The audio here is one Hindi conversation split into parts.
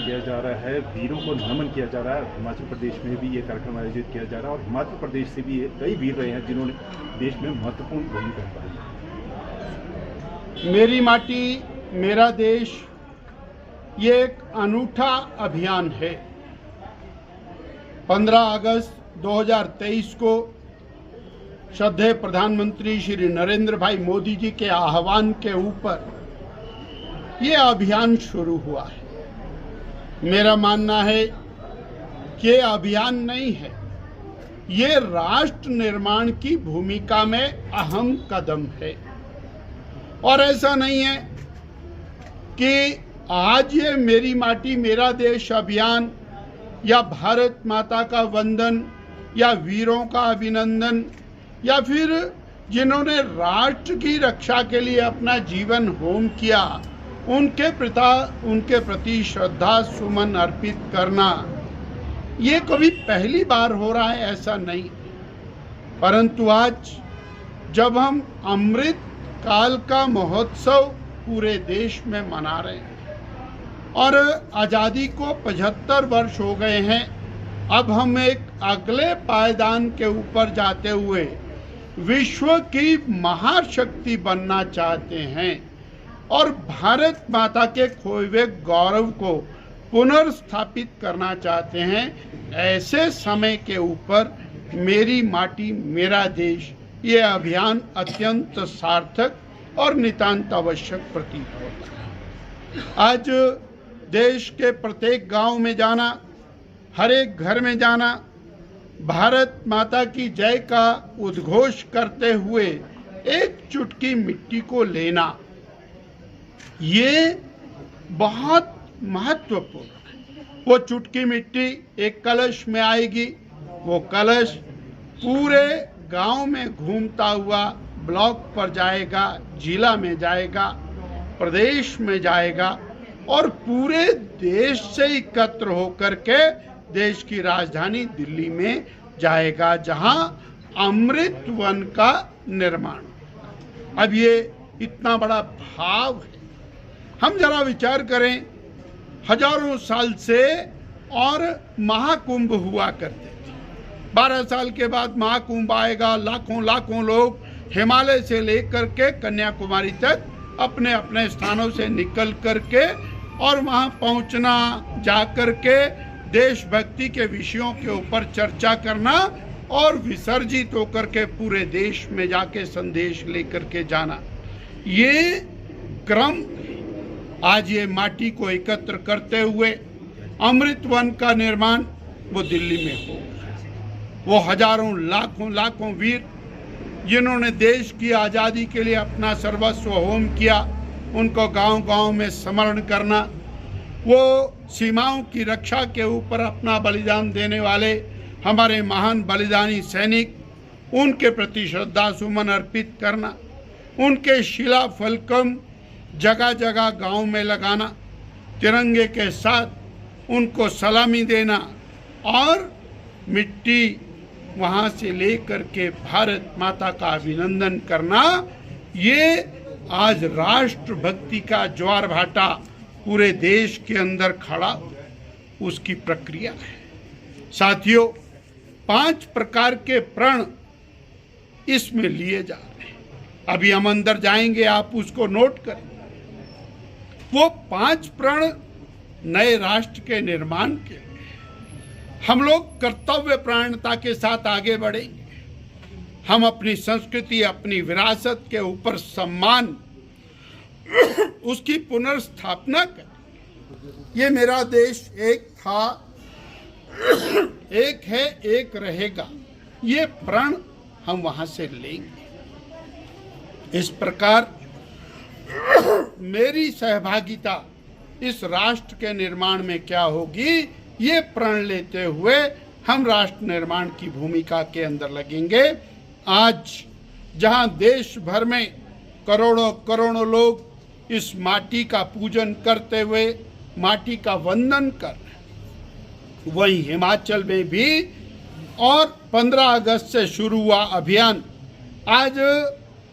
किया जा रहा है, वीरों को नमन किया जा रहा है। हिमाचल प्रदेश में भी ये कार्यक्रम आयोजित किया जा रहा है और हिमाचल प्रदेश से भी कई वीर रहे हैं जिन्होंने देश में महत्वपूर्ण भूमिका निभाई है। मेरी माटी मेरा देश ये एक अनूठा अभियान है। 15 अगस्त 2023 को श्रद्धेय प्रधानमंत्री श्री नरेंद्र भाई मोदी जी के आह्वान के ऊपर ये अभियान शुरू हुआ है। मेरा मानना है कि ये अभियान नहीं है, ये राष्ट्र निर्माण की भूमिका में अहम कदम है। और ऐसा नहीं है कि आज ये मेरी माटी मेरा देश अभियान या भारत माता का वंदन या वीरों का अभिनंदन या फिर जिन्होंने राष्ट्र की रक्षा के लिए अपना जीवन होम किया उनके प्रति श्रद्धा सुमन अर्पित करना ये कभी पहली बार हो रहा है, ऐसा नहीं। परंतु आज जब हम अमृत काल का महोत्सव पूरे देश में मना रहे हैं और आज़ादी को 75 वर्ष हो गए हैं, अब हम एक अगले पायदान के ऊपर जाते हुए विश्व की महाशक्ति बनना चाहते हैं और भारत माता के खोए हुए गौरव को पुनर्स्थापित करना चाहते हैं। ऐसे समय के ऊपर मेरी माटी मेरा देश ये अभियान अत्यंत सार्थक और नितांत आवश्यक प्रतीत होता है। आज देश के प्रत्येक गांव में जाना, हर एक घर में जाना, भारत माता की जय का उद्घोष करते हुए एक चुटकी मिट्टी को लेना, ये बहुत महत्वपूर्ण है। वो चुटकी मिट्टी एक कलश में आएगी, वो कलश पूरे गांव में घूमता हुआ ब्लॉक पर जाएगा, जिला में जाएगा, प्रदेश में जाएगा और पूरे देश से एकत्र होकर के देश की राजधानी दिल्ली में जाएगा, जहां अमृत वन का निर्माण। अब ये इतना बड़ा भाव है, हम जरा विचार करें, हजारों साल से और महाकुंभ हुआ करते थे। 12 साल के बाद महाकुंभ आएगा, लाखों लाखों लोग हिमालय से लेकर के कन्याकुमारी तक अपने अपने स्थानों से निकल करके और वहां पहुंचना, जाकर के देशभक्ति के विषयों के ऊपर चर्चा करना और विसर्जित होकर के पूरे देश में जाके संदेश लेकर के जाना, ये क्रम आज ये माटी को एकत्र करते हुए अमृत वन का निर्माण वो दिल्ली में हो। वो हजारों लाखों वीर जिन्होंने देश की आज़ादी के लिए अपना सर्वस्व होम किया, उनको गांव-गांव में स्मरण करना, वो सीमाओं की रक्षा के ऊपर अपना बलिदान देने वाले हमारे महान बलिदानी सैनिक, उनके प्रति श्रद्धा सुमन अर्पित करना, उनके शिला फलकम जगह जगह गांव में लगाना, तिरंगे के साथ उनको सलामी देना और मिट्टी वहां से लेकर के भारत माता का अभिनंदन करना, ये आज राष्ट्र भक्ति का ज्वार भाटा पूरे देश के अंदर खड़ा उसकी प्रक्रिया है। साथियों, 5 प्रकार के प्रण इसमें लिए जा रहे हैं। अभी हम अंदर जाएंगे, आप उसको नोट करें। वो 5 प्रण नए राष्ट्र के निर्माण के लिए हम लोग कर्तव्य प्राणता के साथ आगे बढ़ेंगे। हम अपनी संस्कृति, अपनी विरासत के ऊपर सम्मान, उसकी पुनर्स्थापना करें। ये मेरा देश एक था, एक है, एक रहेगा, ये प्रण हम वहां से लेंगे। इस प्रकार मेरी सहभागिता इस राष्ट्र के निर्माण में क्या होगी, ये प्रण लेते हुए हम राष्ट्र निर्माण की भूमिका के अंदर लगेंगे। आज जहां देश भर में करोड़ों लोग इस माटी का पूजन करते हुए माटी का वंदन कर रहे हैं, वहीं हिमाचल में भी और 15 अगस्त से शुरू हुआ अभियान आज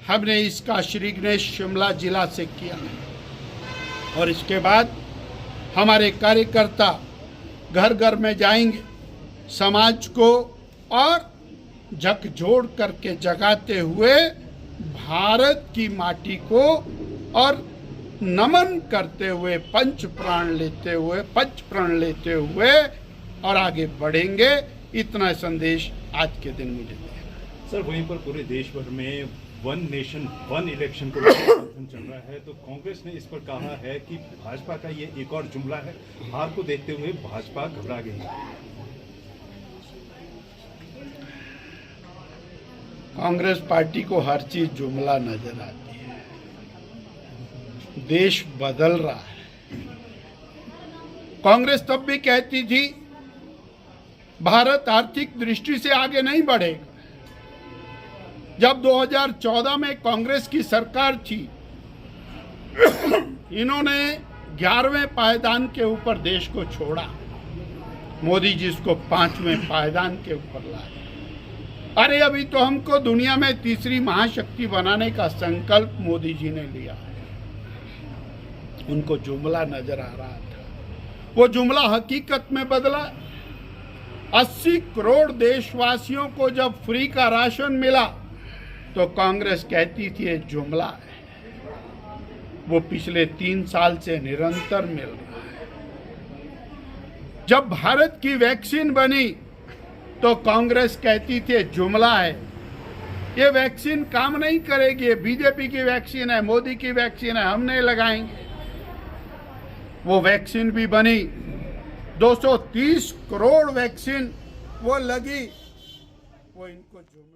हमने इसका श्री गणेश शिमला जिला से किया और इसके बाद हमारे कार्यकर्ता घर घर में जाएंगे, समाज को और झकझोर करके जगाते हुए भारत की माटी को और नमन करते हुए पंच प्रण लेते हुए और आगे बढ़ेंगे। इतना संदेश आज के दिन मुझे देना। सर, वहीं पर पूरे देश भर में वन नेशन वन इलेक्शन को लेकर चल रहा है, तो कांग्रेस ने इस पर कहा है कि भाजपा का ये एक और जुमला है। हार को देखते हुए भाजपा घबरा गई है। कांग्रेस पार्टी को हर चीज जुमला नजर आती है। देश बदल रहा है। कांग्रेस तब भी कहती थी भारत आर्थिक दृष्टि से आगे नहीं बढ़ेगा। जब 2014 में कांग्रेस की सरकार थी, इन्होंने 11वें पायदान के ऊपर देश को छोड़ा। मोदी जी इसको 5वें पायदान के ऊपर लाए। अरे अभी तो हमको दुनिया में तीसरी महाशक्ति बनाने का संकल्प मोदी जी ने लिया है। उनको जुमला नजर आ रहा था, वो जुमला हकीकत में बदला। 80 करोड़ देशवासियों को जब फ्री का राशन मिला तो कांग्रेस कहती थी ये जुमला है। वो पिछले 3 साल से निरंतर मिल रहा है। जब भारत की वैक्सीन बनी तो कांग्रेस कहती थी जुमला है, ये वैक्सीन काम नहीं करेगी, ये बीजेपी की वैक्सीन है, मोदी की वैक्सीन है, हम नहीं लगाएंगे। वो वैक्सीन भी बनी, 230 करोड़ वैक्सीन वो लगी, वो इनको जुमला